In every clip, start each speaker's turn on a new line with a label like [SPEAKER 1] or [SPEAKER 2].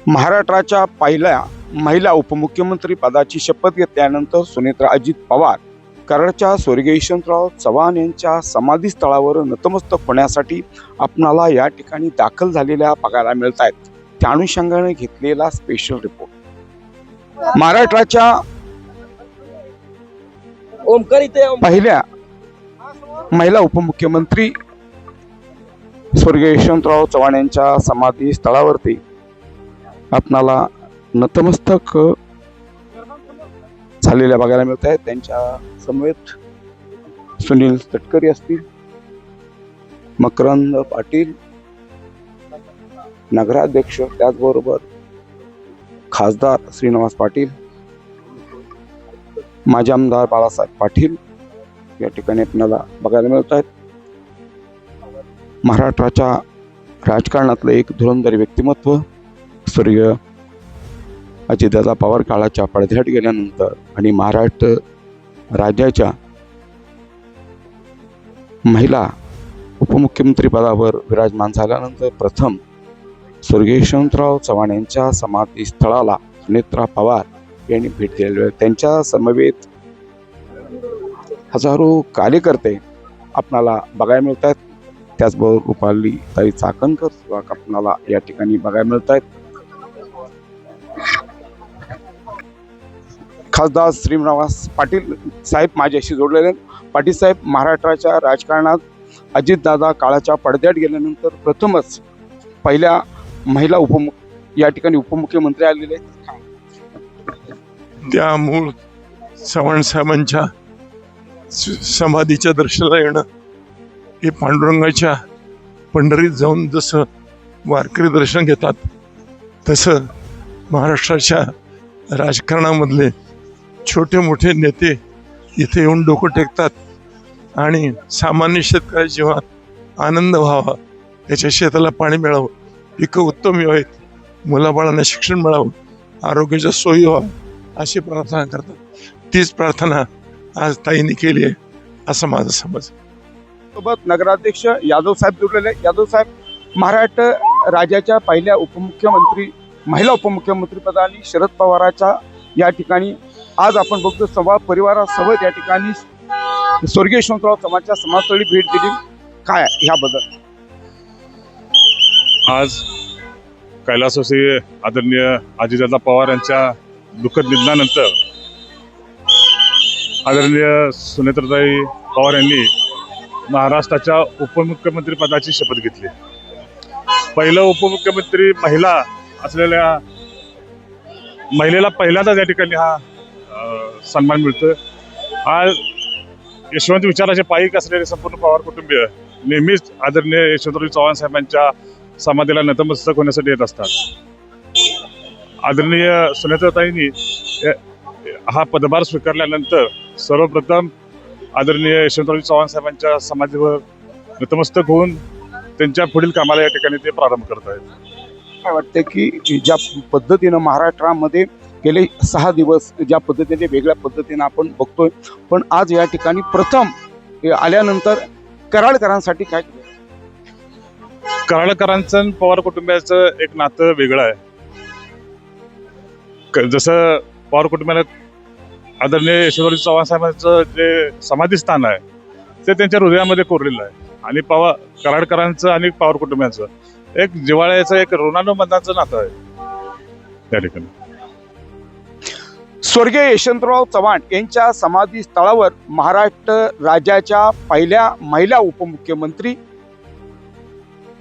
[SPEAKER 1] महाराष्ट्राच्या पहिल्या महिला उपमुख्यमंत्री पदाची शपथ घेतल्यानंतर सुनेत्रा अजित पवार कराडच्या स्वर्गीय यशवंतराव चव्हाण यांच्या समाधीस्थळावर नतमस्तक होण्यासाठी आपणाला या ठिकाणी दाखल झालेल्या बघायला मिळत आहेत. त्या अनुषंगाने घेतलेला स्पेशल रिपोर्ट. महाराष्ट्राच्या पहिल्या महिला उपमुख्यमंत्री स्वर्गीय यशवंतराव चव्हाण यांच्या समाधी स्थळावरती आपणाला नतमस्तक झालेल्या बघायला मिळत आहेत. त्यांच्या समवेत सुनील तटकरे असतील, मकरंद पाटील, नगराध्यक्ष, त्याचबरोबर खासदार श्रीनिवास पाटील, माजी आमदार बाळासाहेब पाटील या ठिकाणी आपल्याला बघायला मिळत आहेत. महाराष्ट्राच्या राजकारणातलं एक धुरंधर व्यक्तिमत्व स्वर्गीय अजितदादा पवार काळाच्या पडद्याआड गेल्यानंतर आणि महाराष्ट्र राज्याच्या महिला उपमुख्यमंत्री पदावर विराजमान झाल्यानंतर प्रथम स्वर्गीय यशवंतराव चव्हाण यांच्या समाधी स्थळाला सुनेत्रा पवार यांनी भेट दिलेली आहे. त्यांच्या समवेत हजारो कार्यकर्ते आपणाला बघायला मिळत आहेत. त्याचबरोबर रुपाली ताई चाकणकर सुद्धा आपणाला या ठिकाणी बघायला मिळत आहेत. खासदार श्रीनिवास पाटील साहेब माझ्याशी जोडलेले आहेत. पाटील साहेब, महाराष्ट्राच्या राजकारणात अजितदादा काळाच्या पडद्याआड गेल्यानंतर प्रथमच पहिल्या महिला या ठिकाणी उपमुख्यमंत्री आलेले आहेत.
[SPEAKER 2] त्या मूळ चव्हाण साहेबांच्या समाधीच्या दर्शनाला येणं हे पांडुरंगाच्या पंढरीत जाऊन जसं वारकरी दर्शन घेतात तसं महाराष्ट्राच्या राजकारणामधले छोटे मोठे नेते इथे येऊन डोकं टेकतात आणि सामान्य शेतकऱ्याच्या जीवनात आनंद व्हावा, त्याच्या शेताला पाणी मिळावं, पिकं उत्तम यावीत, मुलाबाळांना शिक्षण मिळावं, आरोग्याच्या सोयी व्हावं अशी प्रार्थना करतात. तीच प्रार्थना आज ताईंनी केली आहे असं माझं समज.
[SPEAKER 1] सोबत नगराध्यक्ष यादव साहेब जोडलेले. यादव साहेब, महाराष्ट्र राज्याच्या पहिल्या महिला उपमुख्यमंत्री पदाने शरद पवारांच्या या ठिकाणी आज आपण बघतो सभा परिवारासोबत या ठिकाणी स्वर्गीय यशवंतराव चव्हाणच्या समाजस्थळी भेट दिली. काय ह्याबद्दल?
[SPEAKER 3] आज कैलासवासी आदरणीय अजितदादा पवार यांच्या दुःखद निधनानंतर आदरणीय सुनेत्राताई पवार यांनी महाराष्ट्राच्या उपमुख्यमंत्री पदाची शपथ घेतली. पहिलं उपमुख्यमंत्री महिला असलेल्या महिलेला पहिल्यांदाच या ठिकाणी हा सन्मान मिळतोय. आज यशवंत विचाराचे पायीक असलेले संपूर्ण पवार कुटुंबीय नेहमीच आदरणीय यशवंतराव चव्हाण साहेबांच्या समाधीला नतमस्तक होण्यासाठी येत असतात. आदरणीय सुनेत्राताईंनी हा पदभार स्वीकारल्यानंतर सर्वप्रथम आदरणीय यशवंतराव चव्हाण साहेबांच्या समाधीवर नतमस्तक होऊन त्यांच्या पुढील कामाला या ठिकाणी ते प्रारंभ करत आहेत.
[SPEAKER 1] काय वाटतं की ज्या पद्धतीनं महाराष्ट्रामध्ये गेले 6 दिवस ज्या पद्धतीने वेगळ्या पद्धतीने आपण बघतोय, पण आज या ठिकाणी प्रथम आल्यानंतर कराडकरांसाठी काय केलं?
[SPEAKER 3] कराडकरांचं आणि पवार कुटुंबियाचं एक नातं वेगळं आहे. जसं पवार कुटुंबाला आदरणीय यशवंतराव चव्हाण साहेबांचं जे समाधीस्थान आहे ते त्यांच्या हृदयामध्ये कोरलेलं आहे आणि कराडकरांचं आणि पवार कुटुंबियांचं एक जिव्हाळ्याचं, एक ऋणानुबंधाचं नातं आहे त्या ठिकाणी.
[SPEAKER 1] स्वर्गीय यशवंतराव चव्हाण यांच्या समाधी स्थळावर महाराष्ट्र राज्याच्या पहिल्या महिला उपमुख्यमंत्री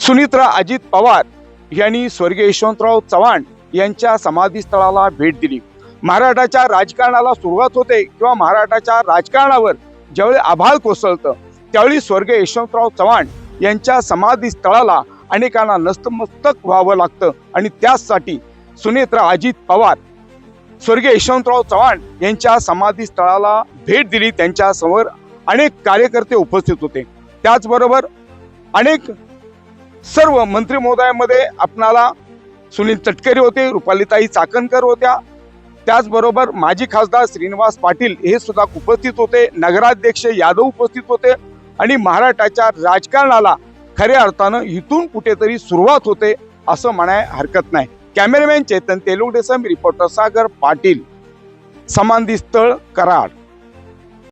[SPEAKER 1] सुनेत्रा अजित पवार यांनी स्वर्गीय यशवंतराव चव्हाण यांच्या समाधी स्थळाला भेट दिली. महाराष्ट्राच्या राजकारणाला सुरुवात होते किंवा महाराष्ट्राच्या राजकारणावर ज्यावेळी आभाळ कोसळतं त्यावेळी स्वर्गीय यशवंतराव चव्हाण यांच्या समाधी स्थळाला अनेकांना नतमस्तक व्हावं लागतं आणि त्याचसाठी सुनेत्रा अजित पवार स्वर्गीय यशवंतराव चव्हाण यांच्या समाधी स्थळाला भेट दिली. त्यांच्या समोर अनेक कार्यकर्ते उपस्थित होते. त्याचबरोबर अनेक सर्व मंत्री महोदयामध्ये आपणाला सुनील तटकरे होते, रुपालीताई चाकणकर होत्या, त्याचबरोबर माजी खासदार श्रीनिवास पाटील हे सुद्धा उपस्थित होते, नगराध्यक्ष यादव उपस्थित होते आणि महाराष्ट्राच्या राजकारणाला खऱ्या अर्थानं इथून कुठेतरी सुरुवात होते असं म्हणाय हरकत नाही. कॅमेरामॅन चेतन तेलुगडेसह रिपोर्टर सागर पाटील, समाधी स्थळ कराड.